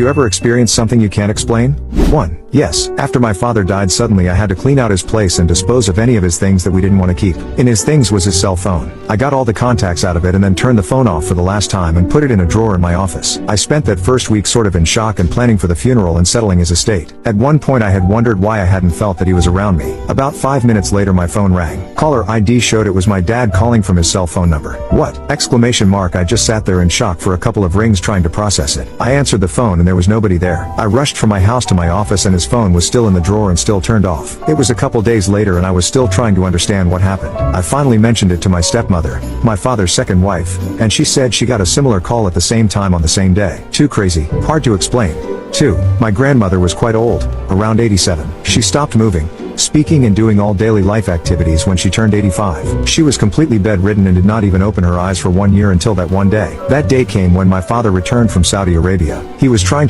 You ever experienced something you can't explain? 1. Yes, after my father died suddenly I had to clean out his place and dispose of any of his things that we didn't want to keep. In his things was his cell phone. I got all the contacts out of it and then turned the phone off for the last time and put it in a drawer in my office. I spent that first week sort of in shock and planning for the funeral and settling his estate. At one point I had wondered why I hadn't felt that he was around me. About 5 minutes later my phone rang. Caller ID showed it was my dad calling from his cell phone number. What? Exclamation mark. I just sat there in shock for a couple of rings trying to process it. I answered the phone and there was nobody there. I rushed from my house to my office and his phone was still in the drawer and still turned off. It was a couple days later and I was still trying to understand what happened. I finally mentioned it to my stepmother, my father's second wife, and she said she got a similar call at the same time on the same day. Too crazy, hard to explain. 2. My grandmother was quite old, around 87. She stopped moving, speaking and doing all daily life activities when she turned 85. She was completely bedridden and did not even open her eyes for 1 year until that one day. That day came when my father returned from Saudi Arabia. He was trying